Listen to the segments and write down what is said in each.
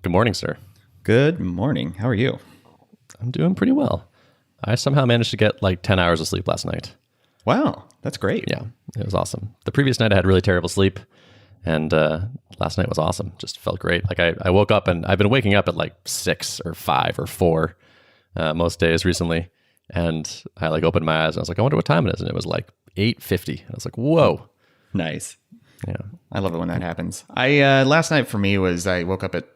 Good morning, sir. Good morning. How are you? I'm doing pretty well. I somehow managed to get like 10 hours of sleep last night. Wow, that's great. Yeah, it was awesome. The previous night I had really terrible sleep, and last night was awesome. Just felt great. Like I woke up, and I've been waking up at like 6 or 5 or 4 most days recently, and I like opened my eyes and I was like, I wonder what time it is, and it was like 8:50. I was like, whoa. Nice. Yeah, I love it when that happens. I last night for me was I woke up at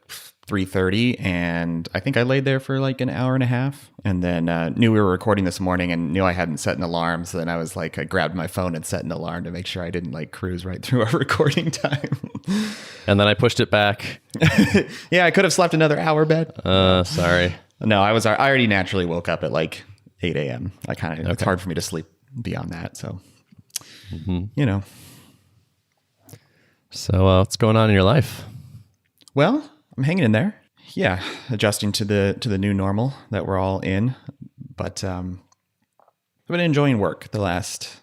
3:30 and I think I laid there for like an hour and a half, and then knew we were recording this morning and knew I hadn't set an alarm. So then I was like, I grabbed my phone and set an alarm to make sure I didn't like cruise right through our recording time. and then I pushed it back. Yeah, I could have slept another hour, Ben. Sorry. No, I already naturally woke up at like 8 a.m. It's hard for me to sleep beyond that. So, you know. So what's going on in your life? Well, I'm hanging in there. Yeah, adjusting to the new normal that we're all in. But I've been enjoying work the last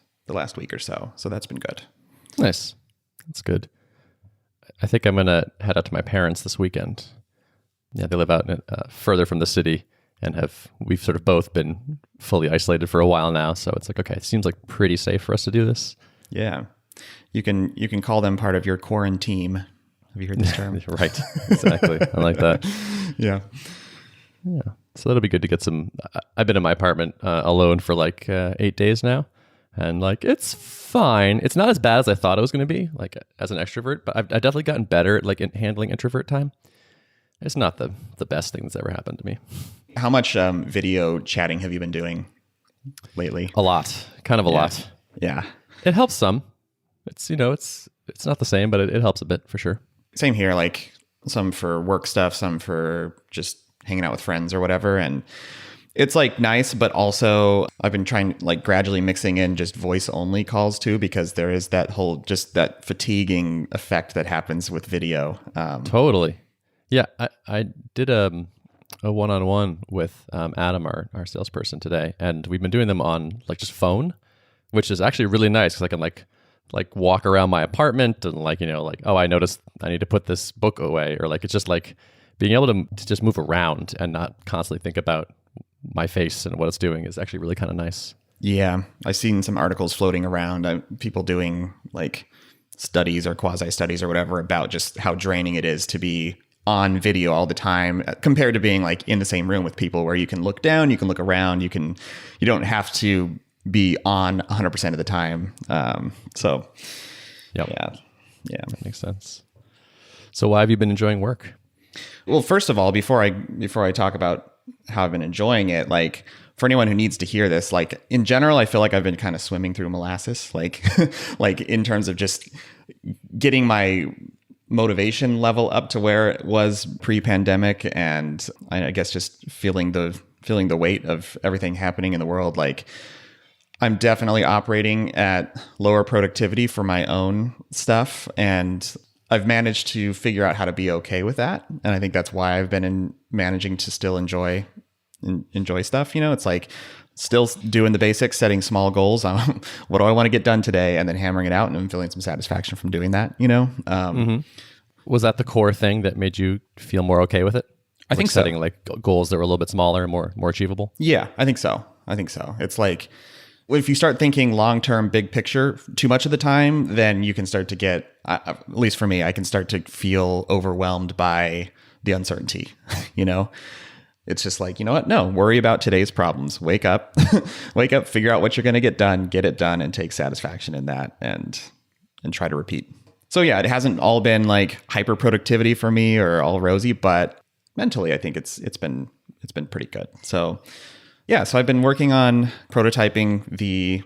week or so. So that's been good. Nice. That's good. I think I'm going to head out to my parents this weekend. Yeah, they live out further from the city, and we've sort of both been fully isolated for a while now. So it's like, okay, it seems like pretty safe for us to do this. Yeah. You can call them part of your quarantine. Have you heard this term? Right. Exactly. I like that. Yeah. Yeah. So that'll be good to get some. I've been in my apartment alone for like 8 days now, and like it's fine. It's not as bad as I thought it was going to be, like as an extrovert. But I've definitely gotten better at like handling introvert time. It's not the best thing that's ever happened to me. How much video chatting have you been doing lately? A lot. Kind of a lot. Yeah. It helps some. It's it's not the same, but it helps a bit for sure. Same here, like some for work stuff, some for just hanging out with friends or whatever. And it's like nice, but also I've been trying like gradually mixing in just voice only calls too, because there is that whole, just that fatiguing effect that happens with video. Totally. Yeah. I did a one-on-one with Adam, our salesperson today, and we've been doing them on like just phone, which is actually really nice because I can like walk around my apartment and like, oh, I noticed I need to put this book away, or like, it's just like being able to just move around and not constantly think about my face and what it's doing is actually really kind of nice. Yeah. I've seen some articles floating around, people doing like studies or quasi studies or whatever about just how draining it is to be on video all the time compared to being like in the same room with people where you can look down, you can look around, you don't have to be on 100% of the time. So yep. Yeah, that makes sense. So why have you been enjoying work? Well, first of all, before I talk about how I've been enjoying it, like for anyone who needs to hear this, like in general, I feel like I've been kind of swimming through molasses, like, like in terms of just getting my motivation level up to where it was pre-pandemic. And I guess just feeling the weight of everything happening in the world. Like, I'm definitely operating at lower productivity for my own stuff, and I've managed to figure out how to be okay with that. And I think that's why I've been managing to still enjoy stuff. It's like still doing the basics, setting small goals on what do I want to get done today, and then hammering it out, and I'm feeling some satisfaction from doing that. Was that the core thing that made you feel more okay with it? I think setting so. Like goals that were a little bit smaller, more achievable. Yeah, I think so. It's like, if you start thinking long-term, big picture too much of the time, then you can start to get, at least for me, I can start to feel overwhelmed by the uncertainty. It's just like, you know what? No, worry about today's problems. Wake up, figure out what you're going to get it done, and take satisfaction in that, and try to repeat. So yeah, it hasn't all been like hyper productivity for me or all rosy, but mentally, I think it's been pretty good. So yeah, so I've been working on prototyping the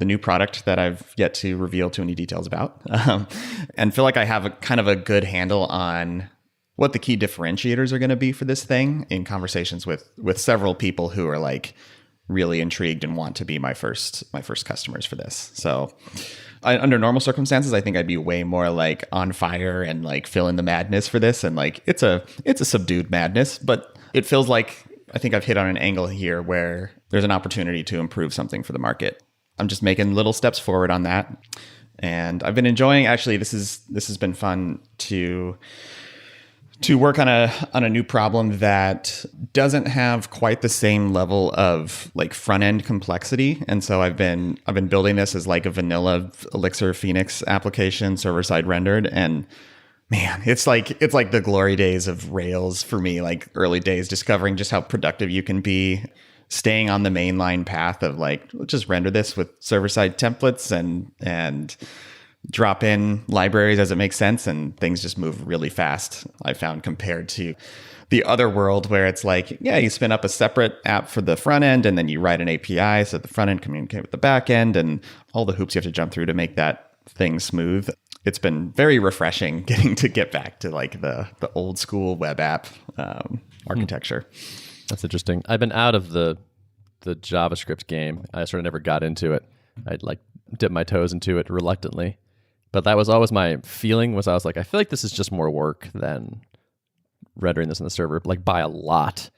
new product that I've yet to reveal too many details about, and feel like I have kind of a good handle on what the key differentiators are going to be for this thing in conversations with several people who are like really intrigued and want to be my first customers for this. So under normal circumstances, I think I'd be way more like on fire and like feeling the madness for this. And like, it's a subdued madness, but it feels like I think I've hit on an angle here where there's an opportunity to improve something for the market. I'm just making little steps forward on that. And I've been enjoying, actually, this has been fun to to work on a new problem that doesn't have quite the same level of like front end complexity. And so I've been building this as like a vanilla Elixir Phoenix application, server side rendered. And man, it's like the glory days of Rails for me, like early days, discovering just how productive you can be, staying on the mainline path of like, let's just render this with server side templates and drop in libraries as it makes sense, and things just move really fast, I found, compared to the other world where it's like, yeah, you spin up a separate app for the front end and then you write an API so the front end communicate with the back end and all the hoops you have to jump through to make that thing smooth. It's been very refreshing getting to get back to like the old school web app architecture. That's interesting. I've been out of the JavaScript game. I sort of never got into it. I'd like dip my toes into it reluctantly. But that was always my feeling, was I was like, I feel like this is just more work than rendering this in the server, like by a lot.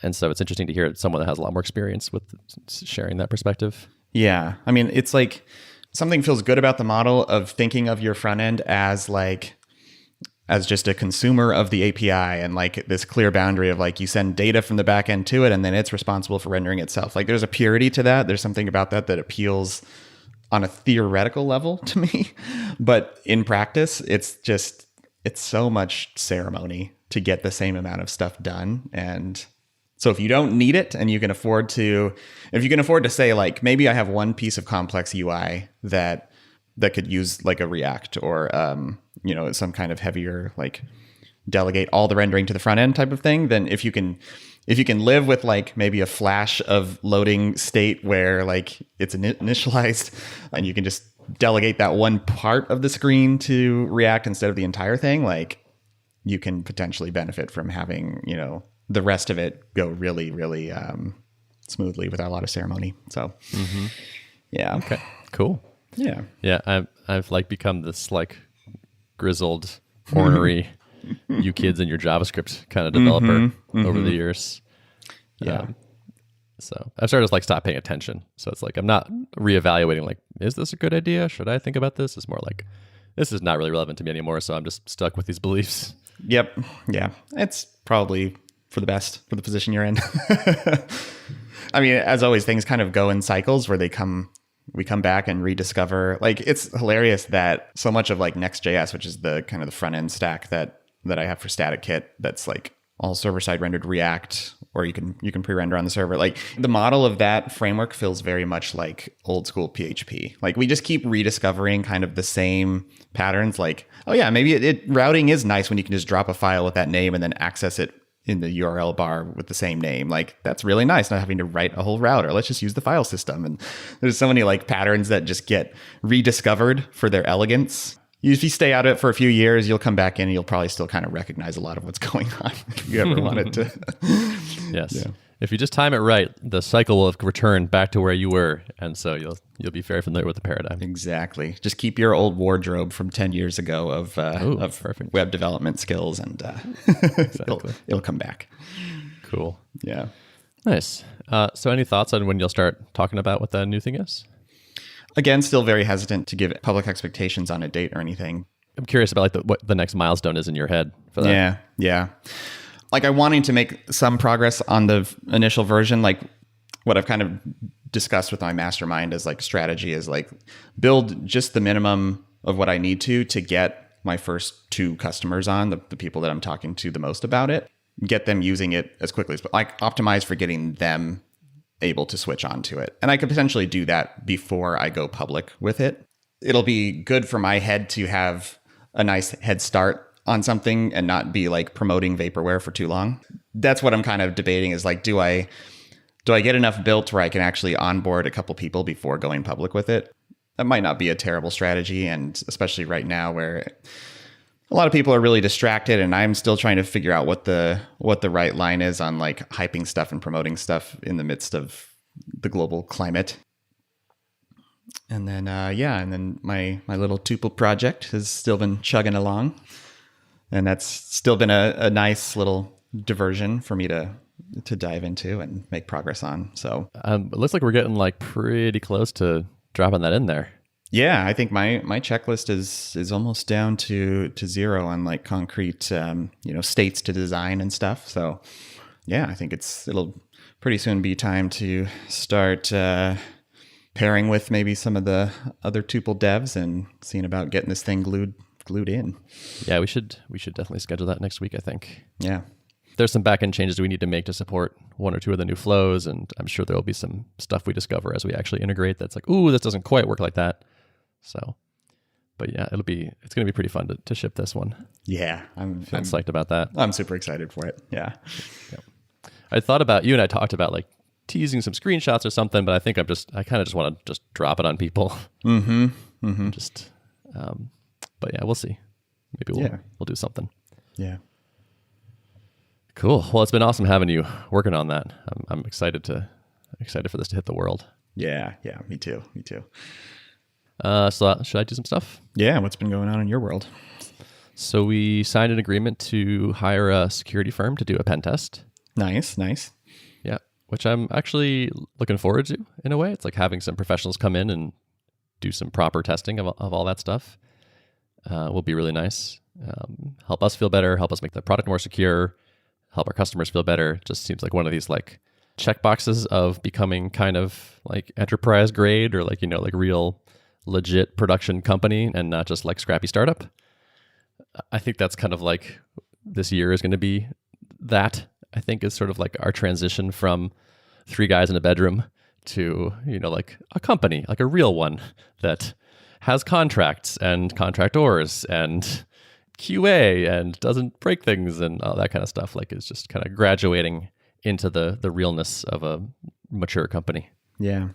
And so it's interesting to hear someone that has a lot more experience with sharing that perspective. Yeah. I mean, it's like something feels good about the model of thinking of your front end as just a consumer of the API, and like this clear boundary of like you send data from the back end to it and then it's responsible for rendering itself. Like there's a purity to that. There's something about that appeals on a theoretical level to me, but in practice, it's so much ceremony to get the same amount of stuff done. And so if you don't need it and you can afford to say like, maybe I have one piece of complex UI that could use like a React or, some kind of heavier, like delegate all the rendering to the front end type of thing, then if you can live with like maybe a flash of loading state where like it's initialized and you can just delegate that one part of the screen to React instead of the entire thing, like you can potentially benefit from having, the rest of it go really, really smoothly without a lot of ceremony. So, yeah. Okay, cool. Yeah. Yeah, I've like become this like grizzled, ornery, you kids and your JavaScript kind of developer over the years. Yeah. So I've started to like stop paying attention. So it's like I'm not reevaluating like, is this a good idea? Should I think about this? It's more like, this is not really relevant to me anymore. So I'm just stuck with these beliefs. Yep. Yeah. It's probably for the best for the position you're in. I mean, as always, things kind of go in cycles where we come back and rediscover. Like, it's hilarious that so much of like Next.js, which is the kind of the front end stack that I have for Static Kit, that's like all server side rendered React, or you can pre-render on the server. Like, the model of that framework feels very much like old school PHP. Like, we just keep rediscovering kind of the same patterns. Like, oh yeah, maybe routing is nice when you can just drop a file with that name and then access it in the URL bar with the same name. Like, that's really nice, not having to write a whole router. Let's just use the file system. And there's so many like patterns that just get rediscovered for their elegance. If you stay out of it for a few years, you'll come back in and you'll probably still kind of recognize a lot of what's going on if you ever wanted to. Yes. Yeah. If you just time it right, the cycle will return back to where you were. And so you'll be very familiar with the paradigm. Exactly. Just keep your old wardrobe from 10 years ago of perfect web development skills, and exactly. it'll come back. Cool. Yeah. Nice. So any thoughts on when you'll start talking about what the new thing is? Again, still very hesitant to give public expectations on a date or anything. I'm curious about like what the next milestone is in your head for that. Yeah. Like, I'm wanting to make some progress on the initial version. Like, what I've kind of discussed with my mastermind as like strategy is like build just the minimum of what I need to get my first 2 customers on, the people that I'm talking to the most about it, get them using it as quickly as, like, optimize for getting them able to switch onto it. And I could potentially do that before I go public with it. It'll be good for my head to have a nice head start on something and not be like promoting vaporware for too long. That's what I'm kind of debating, is like, do I get enough built where I can actually onboard a couple people before going public with it? That might not be a terrible strategy, and especially right now where a lot of people are really distracted, and I'm still trying to figure out what the right line is on like hyping stuff and promoting stuff in the midst of the global climate. And then my little Tuple project has still been chugging along, and that's still been a nice little diversion for me to dive into and make progress on. So it looks like we're getting like pretty close to dropping that in there. Yeah, I think my checklist is almost down to zero on like concrete states to design and stuff. So yeah, I think it'll pretty soon be time to start pairing with maybe some of the other Tuple devs and seeing about getting this thing glued in. Yeah, we should definitely schedule that next week, I think. Yeah. There's some backend changes we need to make to support one or two of the new flows, and I'm sure there will be some stuff we discover as we actually integrate that's like, ooh, this doesn't quite work like that. So, but yeah, it's going to be pretty fun to ship this one. Yeah, I'm psyched about that. I'm super excited for it. Yeah. I thought about, you and I talked about like teasing some screenshots or something, but I think I kind of just want to just drop it on people. Mm-hmm. Mm-hmm. But yeah, we'll see. Maybe we'll do something. Yeah. Cool. Well, it's been awesome having you working on that. I'm excited for this to hit the world. Yeah. Me too. So should I do some stuff? Yeah. What's been going on in your world? So we signed an agreement to hire a security firm to do a pen test. Nice. Yeah. Which I'm actually looking forward to in a way. It's like having some professionals come in and do some proper testing of all that stuff. Will be really nice. Help us feel better, help us make the product more secure, help our customers feel better. Just seems like one of these like checkboxes of becoming kind of like enterprise grade or like, like real legit production company and not just like scrappy startup. I think that's kind of like this year is going to be that. I think is sort of like our transition from 3 guys in a bedroom to, like a company, like a real one that has contracts and contractors and QA and doesn't break things and all that kind of stuff. Like it's just kind of graduating into the realness of a mature company. Yeah.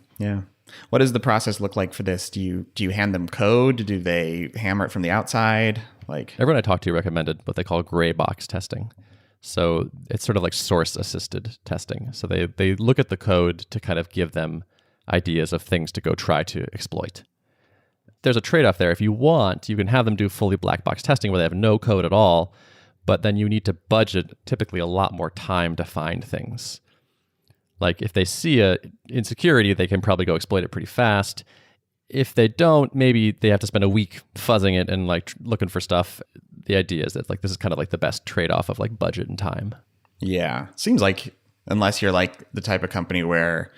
What does the process look like for this? Do you hand them code? Do they hammer it from the outside? Like everyone I talked to recommended what they call gray box testing. So it's sort of like source assisted testing. So they look at the code to kind of give them ideas of things to go try to exploit. There's a trade-off there. If you want, you can have them do fully black box testing where they have no code at all, but then you need to budget typically a lot more time to find things. Like if they see a insecurity, they can probably go exploit it pretty fast. If they don't, maybe they have to spend a week fuzzing it and like looking for stuff. The idea is that like this is kind of like the best trade-off of like budget and time. Yeah. Seems like unless you're like the type of company where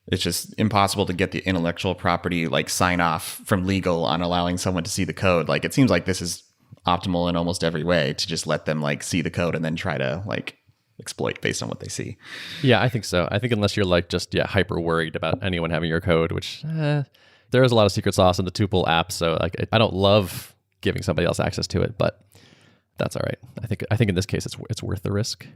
it's just impossible to get the intellectual property like sign off from legal on allowing someone to see the code. Like it seems like this is optimal in almost every way to just let them like see the code and then try to like exploit based on what they see. Yeah, I think so. I think unless you're like just hyper worried about anyone having your code, which there is a lot of secret sauce in the Tuple app, so like I don't love giving somebody else access to it, but that's all right. I think in this case it's worth the risk.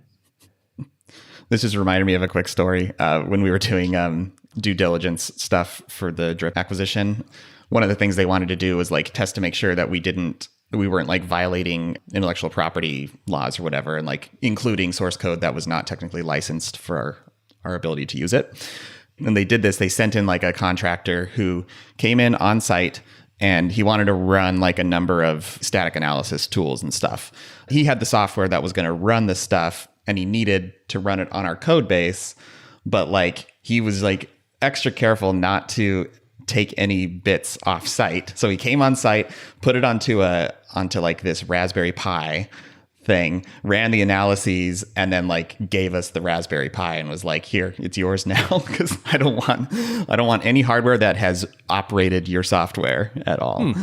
This just reminded me of a quick story. When we were doing due diligence stuff for the Drip acquisition, one of the things they wanted to do was like test to make sure that we weren't like violating intellectual property laws or whatever, and like including source code that was not technically licensed for our ability to use it. And they did this. They sent in like a contractor who came in on site and he wanted to run like a number of static analysis tools and stuff. He had the software that was going to run this stuff and he needed to run it on our code base, but like he was like extra careful not to take any bits off site. So he came on site, put it onto like this Raspberry Pi thing, ran the analyses, and then like gave us the Raspberry Pi and was like, "Here, it's yours now," because I don't want any hardware that has operated your software at all.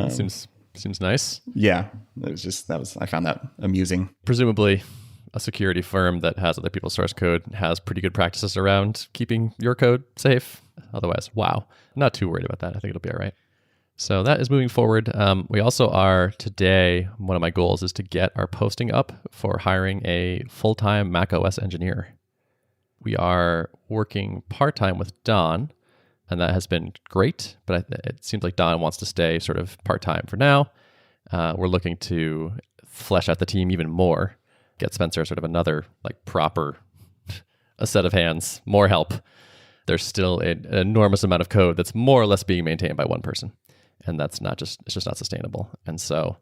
Seems nice. Yeah, I found that amusing. Presumably, a security firm that has other people's source code has pretty good practices around keeping your code safe. Otherwise, wow, not too worried about that. I think it'll be all right. So that is moving forward. We also are today, one of my goals is to get our posting up for hiring a full-time macOS engineer. We are working part-time with Don, and that has been great, but it seems like Don wants to stay sort of part-time for now. We're looking to flesh out the team even more, get Spencer sort of another like proper a set of hands, more help. There's still an enormous amount of code that's more or less being maintained by one person. And it's just not sustainable. And so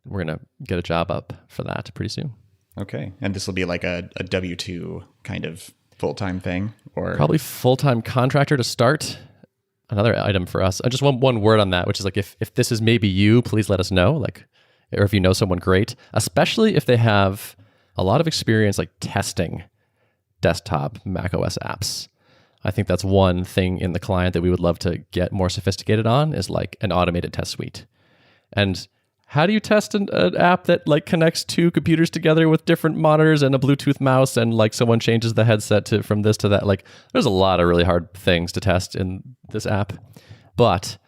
we're going to get a job up for that pretty soon. Okay. And this will be like a W-2 kind of full-time thing, or probably full-time contractor to start. another item for us. Just one word on that, which is like, if this is maybe you, please let us know. Like, or if you know someone great, especially if they have a lot of experience like testing desktop macOS apps. I think that's one thing in the client that we would love to get more sophisticated on, is like an automated test suite. And how do you test an app that like connects two computers together with different monitors and a Bluetooth mouse, and like someone changes the headset from this to that? Like, there's a lot of really hard things to test in this app, but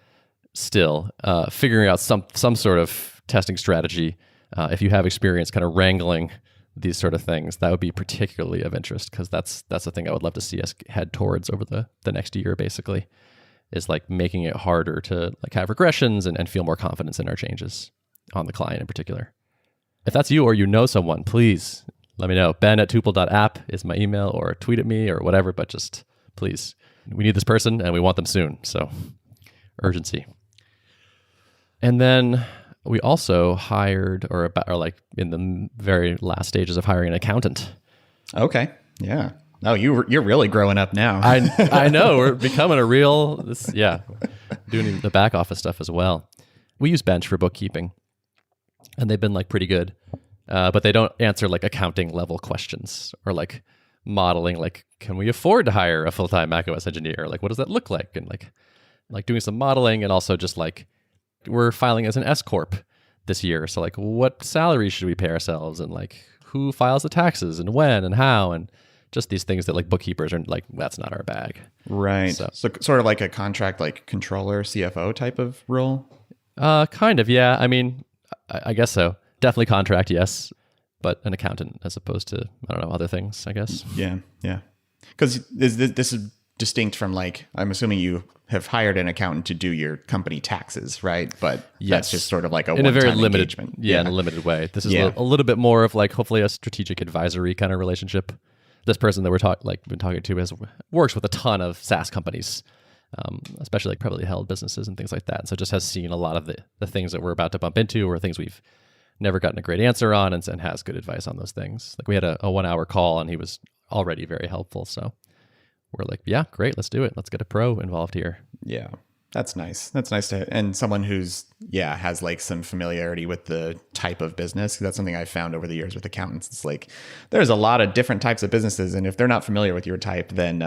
still figuring out some sort of testing strategy. If you have experience kind of wrangling these sort of things, that would be particularly of interest, because that's the thing I would love to see us head towards over the next year, basically, is like making it harder to like have regressions and feel more confidence in our changes on the client in particular. If that's you or you know someone, please let me know. Ben@tuple.app is my email, or tweet at me or whatever, but just please, we need this person and we want them soon. So urgency. And then we also hired, or like in the very last stages of hiring, an accountant. Okay. Yeah. No, you're really growing up now. I know, we're becoming a real, doing the back office stuff as well. We use Bench for bookkeeping, and they've been like pretty good, but they don't answer like accounting level questions or like modeling, like, can we afford to hire a full-time macOS engineer? Like, what does that look like? And like doing some modeling, and also just like, we're filing as an S Corp this year. So like, what salary should we pay ourselves? And like, who files the taxes and when and how? And just these things that like bookkeepers are like, that's not our bag. Right. So sort of like a contract, like controller, CFO type of role? Kind of, yeah. I mean, I guess so. Definitely contract, yes. But an accountant as opposed to, I don't know, other things, I guess. Yeah, yeah. Because this is distinct from like, I'm assuming you have hired an accountant to do your company taxes, right? But yes, that's just sort of like in a very limited engagement. Yeah, in a limited way. This is a little bit more of like hopefully a strategic advisory kind of relationship. This person that been talking to works with a ton of SaaS companies, especially like privately held businesses and things like that. And so just has seen a lot of the things that we're about to bump into, or things we've never gotten a great answer on, and has good advice on those things. Like we had a 1 hour call, and he was already very helpful. So we're like, yeah, great, let's do it. Let's get a pro involved here. Yeah, that's nice. That's nice and someone who's, has like some familiarity with the type of business. That's something I've found over the years with accountants. It's like, there's a lot of different types of businesses. And if they're not familiar with your type, then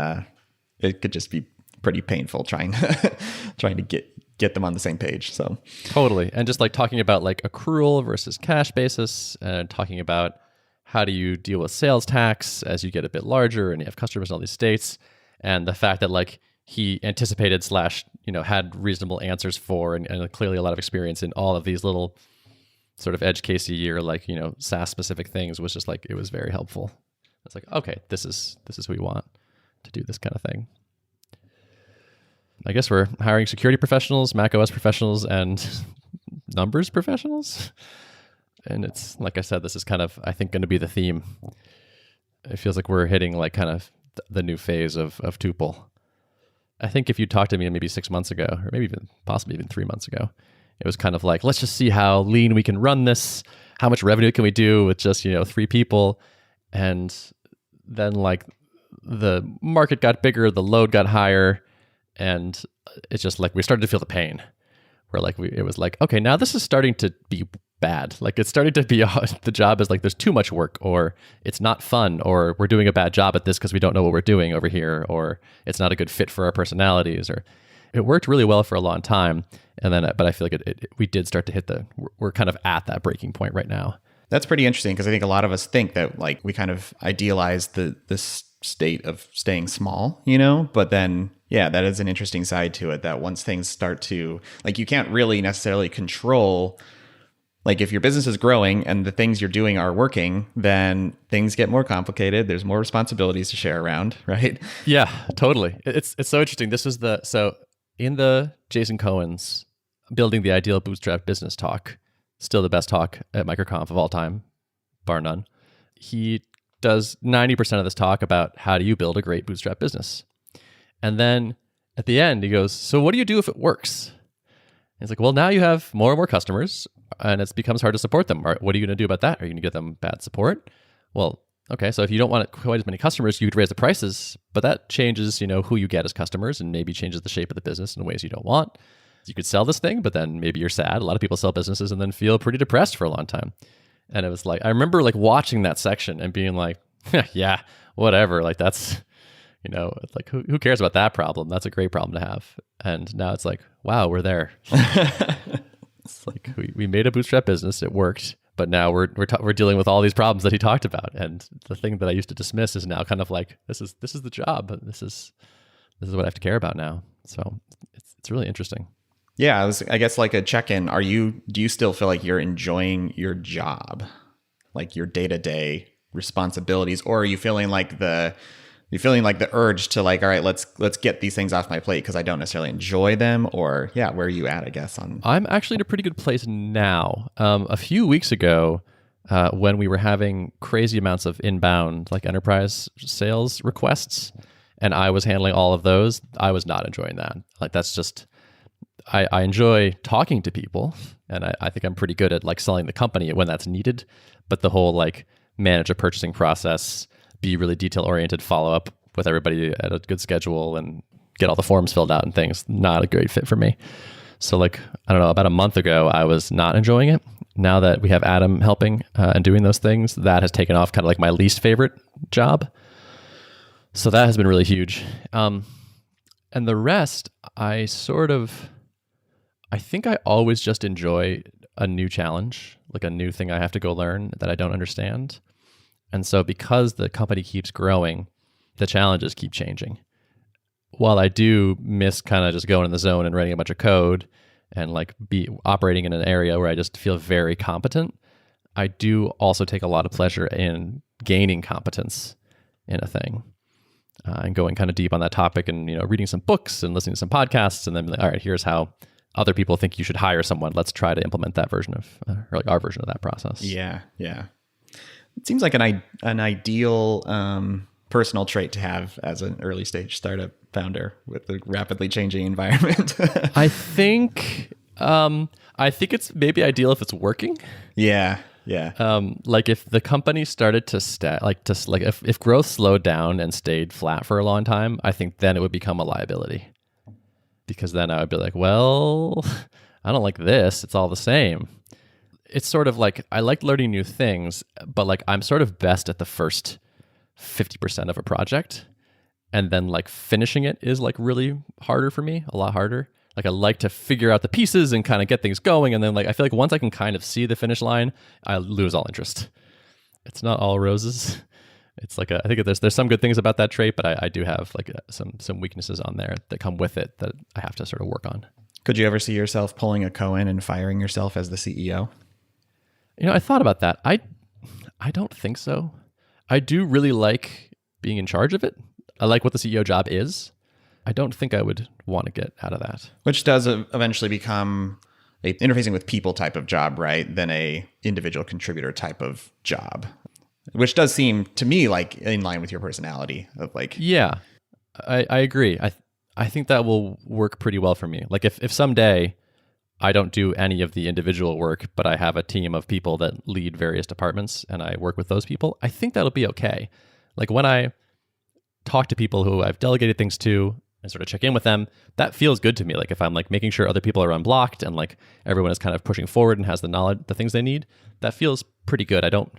it could just be pretty painful trying to get them on the same page. So totally. And just like talking about like accrual versus cash basis, and talking about how do you deal with sales tax as you get a bit larger and you have customers in all these states, and the fact that like he anticipated / had reasonable answers for, and clearly a lot of experience in all of these little sort of edge casey or like, SaaS specific things, was just like, it was very helpful. It's like, okay, this is who we want to do this kind of thing. I guess we're hiring security professionals, macOS professionals, and numbers professionals. And it's, like I said, this is kind of, I think, going to be the theme. It feels like we're hitting like kind of the new phase of Tuple. I think if you talked to me maybe 6 months ago, or maybe possibly even 3 months ago, it was kind of like, let's just see how lean we can run this. How much revenue can we do with just, 3 people? And then like the market got bigger, the load got higher, and it's just like we started to feel the pain. Where like it was like, okay, now this is starting to be bad. Like it's starting to be the job is like there's too much work, or it's not fun, or we're doing a bad job at this because we don't know what we're doing over here, or it's not a good fit for our personalities. Or it worked really well for a long time, and then but I feel like we did start to hit we're kind of at that breaking point right now. That's pretty interesting, because I think a lot of us think that like we kind of idealize this state of staying small, but then that is an interesting side to it, that once things start to, like, you can't really necessarily control, like if your business is growing and the things you're doing are working, then things get more complicated. There's more responsibilities to share around, right? Yeah, totally. It's so interesting. This was in the Jason Cohen's Building the Ideal Bootstrap Business talk, still the best talk at MicroConf of all time, bar none. He does 90% of this talk about how do you build a great bootstrap business. And then at the end, he goes, so what do you do if it works? And he's like, well, now you have more and more customers, and it becomes hard to support them. What are you going to do about that? Are you going to give them bad support? Well, okay, so if you don't want quite as many customers, you could raise the prices, but that changes, who you get as customers and maybe changes the shape of the business in ways you don't want. You could sell this thing, but then maybe you're sad. A lot of people sell businesses and then feel pretty depressed for a long time. And it was like, I remember like watching that section and being like, yeah, whatever. Like that's, it's like, who cares about that problem? That's a great problem to have. And now it's like, wow, we're there. It's like we made a bootstrap business. It worked. But now we're dealing with all these problems that he talked about. And the thing that I used to dismiss is now kind of like, this is the job. This is what I have to care about now. So it's really interesting. Yeah, I guess like a check-in. Do you still feel like you're enjoying your job, like your day-to-day responsibilities, or are you feeling like the urge to like, all right, let's get these things off my plate because I don't necessarily enjoy them? Or yeah, where are you at? I guess I'm actually in a pretty good place now. A few weeks ago, when we were having crazy amounts of inbound like enterprise sales requests, and I was handling all of those, I was not enjoying that. Like that's just. I enjoy talking to people, and I think I'm pretty good at like selling the company when that's needed. But the whole like manage a purchasing process, be really detail oriented, follow up with everybody at a good schedule, and get all the forms filled out and things, not a great fit for me. So like, I don't know, about a month ago, I was not enjoying it. Now that we have Adam helping and doing those things, that has taken off kind of like my least favorite job. So that has been really huge. And the rest, I think I always just enjoy a new challenge, like a new thing I have to go learn that I don't understand. And so because the company keeps growing, the challenges keep changing. While I do miss kind of just going in the zone and writing a bunch of code and like be operating in an area where I just feel very competent, I do also take a lot of pleasure in gaining competence in a thing. And going kind of deep on that topic and, reading some books and listening to some podcasts and then be like, all right, here's how other people think you should hire someone. Let's try to implement that version of, or like our version of that process. Yeah. It seems like an ideal personal trait to have as an early stage startup founder with the rapidly changing environment. I think it's maybe ideal if it's working. Yeah. Like if the company started to if growth slowed down and stayed flat for a long time, I think then it would become a liability. Because then I would be like, well, I don't like this. It's all the same. It's sort of like, I like learning new things, but like I'm sort of best at the first 50% of a project. And then like finishing it is like really harder for me, a lot harder. Like I like to figure out the pieces and kind of get things going. And then like, I feel like once I can kind of see the finish line, I lose all interest. It's not all roses. It's like I think there's some good things about that trait, but I do have like some weaknesses on there that come with it that I have to sort of work on. Could you ever see yourself pulling a Cohen and firing yourself as the CEO? I thought about that. I don't think so. I do really like being in charge of it. I like what the CEO job is. I don't think I would want to get out of that. Which does eventually become a interfacing with people type of job, right? Than a individual contributor type of job. Which does seem to me like in line with your personality of like. Yeah, I agree. I think that will work pretty well for me. Like if someday I don't do any of the individual work, but I have a team of people that lead various departments and I work with those people, I think that'll be okay. Like when I talk to people who I've delegated things to and sort of check in with them, that feels good to me. Like if I'm like making sure other people are unblocked and like everyone is kind of pushing forward and has the knowledge, the things they need, that feels pretty good. I don't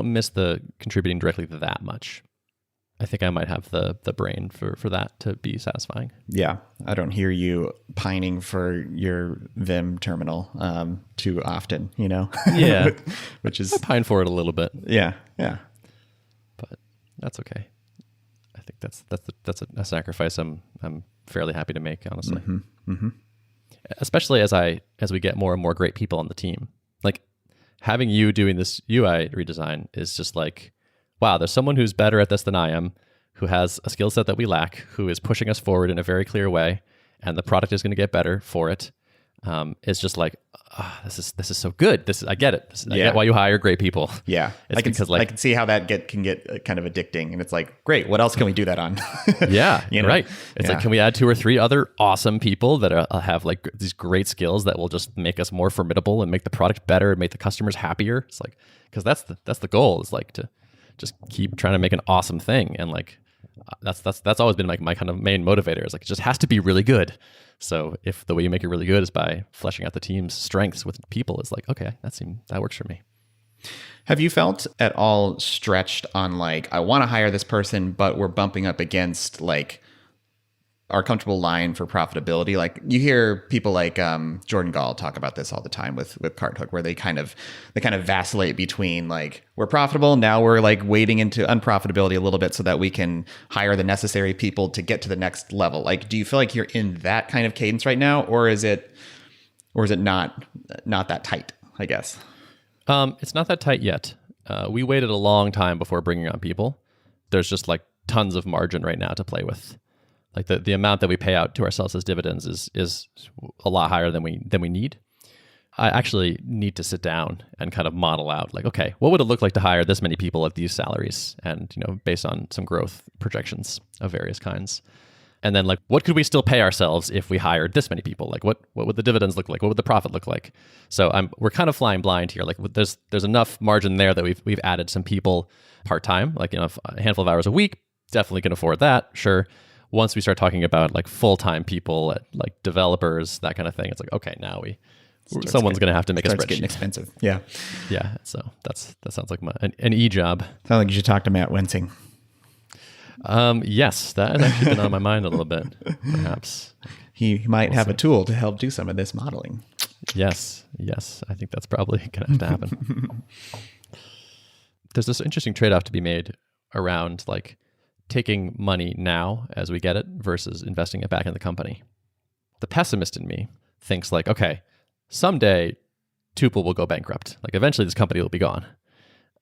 miss the contributing directly that much. I think I might have the brain for that to be satisfying. Yeah. I don't hear you pining for your Vim terminal too often, Yeah. Which is, I pine for it a little bit. Yeah. But that's okay. I think that's a sacrifice I'm fairly happy to make, honestly. Especially as we get more and more great people on the team. Like having you doing this UI redesign is just like, wow, there's someone who's better at this than I am, who has a skill set that we lack, who is pushing us forward in a very clear way, and the product is going to get better for it. It's just like, this is so good. I get it. I get why you hire great people. Yeah, I can see how that can get kind of addicting, and it's like, great. What else can we do that on? Yeah, right. It's like, can we add 2 or 3 other awesome people that have like these great skills that will just make us more formidable and make the product better and make the customers happier? It's like, because that's the goal. Is like to just keep trying to make an awesome thing. And like, that's always been like my kind of main motivator is like, it just has to be really good. So if the way you make it really good is by fleshing out the team's strengths with people, it's like, okay, that works for me. Have you felt at all stretched on like, I want to hire this person, but we're bumping up against like our comfortable line for profitability? Like you hear people like Jordan Gall talk about this all the time with CartHook, where they kind of vacillate between like, we're profitable, now we're like wading into unprofitability a little bit so that we can hire the necessary people to get to the next level. Like, do you feel like you're in that kind of cadence right now, or is it not that tight, I guess? It's not that tight yet. We waited a long time before bringing on people. There's just like tons of margin right now to play with. Like the amount that we pay out to ourselves as dividends is a lot higher than we need. I actually need to sit down and kind of model out like, okay, what would it look like to hire this many people at these salaries? And, based on some growth projections of various kinds. And then like, what could we still pay ourselves if we hired this many people? Like what would the dividends look like? What would the profit look like? So we're kind of flying blind here. Like there's enough margin there that we've added some people part-time, like a handful of hours a week, definitely can afford that. Sure. Once we start talking about like full-time people, like developers, that kind of thing, it's like, okay, now someone's going to have to make a spreadsheet. Getting expensive. Yeah. Yeah. So that sounds like an e-job. Sounds like you should talk to Matt Wensing. Yes, that has actually been on my mind a little bit, perhaps. He might have a tool to help do some of this modeling. Yes. I think that's probably going to have to happen. There's this interesting trade-off to be made around like taking money now as we get it versus investing it back in the company. The pessimist in me thinks like, okay, someday Tuple will go bankrupt. Like eventually this company will be gone.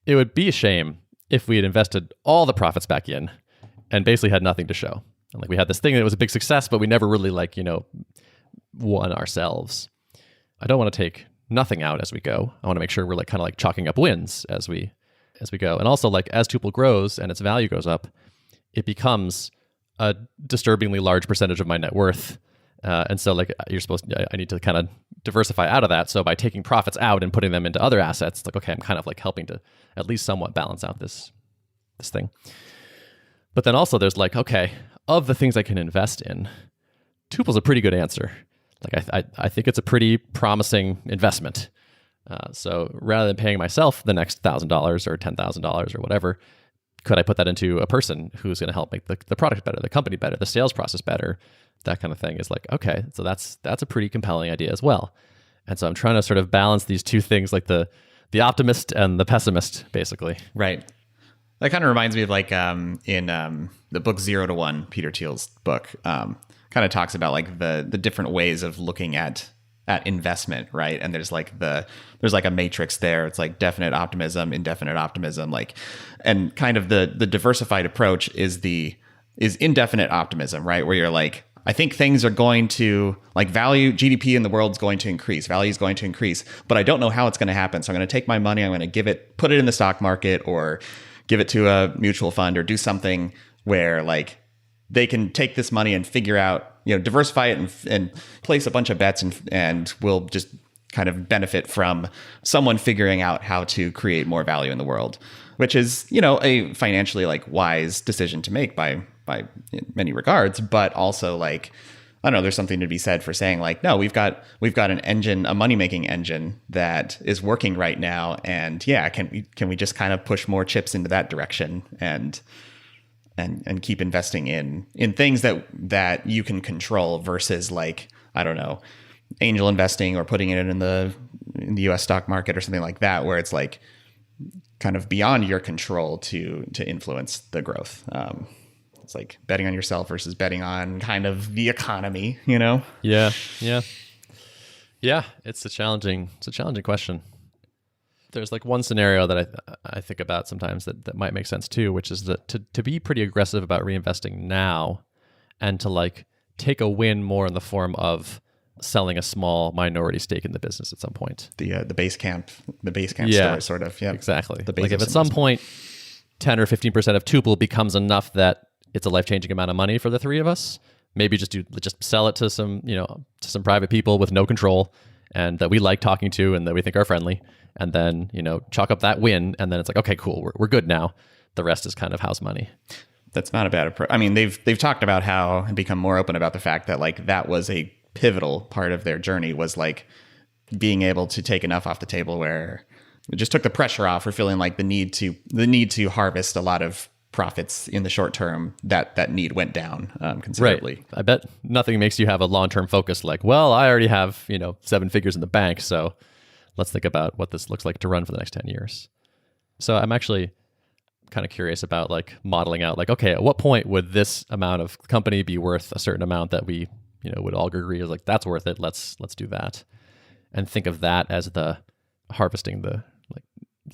It would be a shame if we had invested all the profits back in and basically had nothing to show. And like we had this thing that was a big success, but we never really won ourselves. I don't want to take nothing out as we go. I want to make sure we're like kind of like chalking up wins as we go. And also like as Tuple grows and its value goes up, it becomes a disturbingly large percentage of my net worth. And so like I need to kind of diversify out of that. So by taking profits out and putting them into other assets, it's like, okay, I'm kind of like helping to at least somewhat balance out this thing. But then also there's like, okay, of the things I can invest in, Tuple's a pretty good answer. Like I think it's a pretty promising investment. So rather than paying myself the next $1,000 or $10,000 or whatever, could I put that into a person who's going to help make the product better, the company better, the sales process better, that kind of thing? Is like, okay, so that's a pretty compelling idea as well. And so I'm trying to sort of balance these two things, like the optimist and the pessimist, basically. Right. That kind of reminds me of like in the book 0 to 1, Peter Thiel's book, kind of talks about like the different ways of looking at investment, right? And there's like a matrix there. It's like definite optimism, indefinite optimism, like, and kind of the diversified approach is indefinite optimism, right? Where you're like, I think things are going to like value GDP in the world is going to increase, value is going to increase, but I don't know how it's going to happen. So I'm going to take my money, I'm going to put it in the stock market or give it to a mutual fund or do something where like they can take this money and figure out, diversify it and place a bunch of bets and we'll just kind of benefit from someone figuring out how to create more value in the world, which is, a financially like wise decision to make by in many regards, but also like, I don't know, there's something to be said for saying like, no, we've got an engine, a money-making engine that is working right now. And yeah, can we just kind of push more chips into that direction and keep investing in things that you can control versus like, I don't know, angel investing or putting it in the US stock market or something like that, where it's like kind of beyond your control to influence the growth. It's like betting on yourself versus betting on kind of the economy, Yeah. It's a challenging question. There's like one scenario that I think about sometimes that might make sense too, which is that to be pretty aggressive about reinvesting now and to like take a win more in the form of selling a small minority stake in the business at some point. The base camp story sort of. Yeah, exactly. Like if at some point 10 or 15% of Tuple becomes enough that it's a life-changing amount of money for the three of us, maybe just sell it to some private people with no control and that we like talking to and that we think are friendly, and then chalk up that win, and then it's like, okay, cool, we're good now. the rest is kind of house money. That's not a bad approach. I mean, they've talked about how and become more open about the fact that like that was a pivotal part of their journey, was like being able to take enough off the table where it just took the pressure off, or feeling like the need to harvest a lot of profits in the short term. That need went down considerably. Right. I bet nothing makes you have a long-term focus like, well, I already have 7 figures in the bank, so let's think about what this looks like to run for the next 10 years. So I'm actually kind of curious about like modeling out like, okay, at what point would this amount of company be worth a certain amount that we would all agree is like, that's worth it, let's do that, and think of that as the harvesting the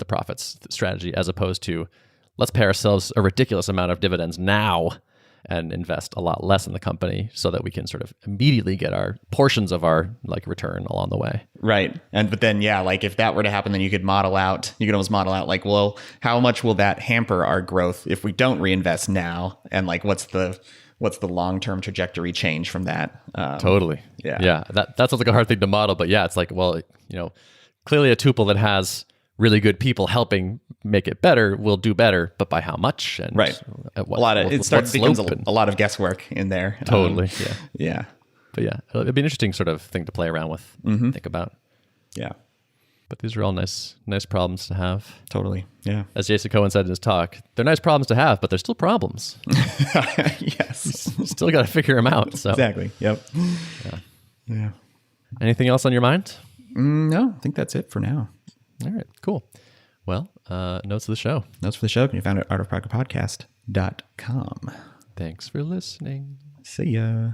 profits strategy, as opposed to let's pay ourselves a ridiculous amount of dividends now and invest a lot less in the company so that we can sort of immediately get our portions of our like return along the way. Right. But then, yeah, like if that were to happen, then you could almost model out like, well, how much will that hamper our growth if we don't reinvest now? And like, what's the long-term trajectory change from that? Totally. Yeah. Yeah. That sounds like a hard thing to model, but yeah, it's like, well, clearly a tuple that has really good people helping make it better will do better, but by how much? And right. Becomes a lot of guesswork in there. Totally. Yeah. But yeah, it'd be an interesting sort of thing to play around with, think about. Yeah. But these are all nice problems to have. Totally. Yeah. As Jason Cohen said in his talk, they're nice problems to have, but they're still problems. Yes. You still got to figure them out. So. Exactly. Yep. Yeah. Anything else on your mind? No, I think that's it for now. All right, cool. Well, notes of the show. Notes for the show can be found at artofproctorpodcast.com. Thanks for listening. See ya.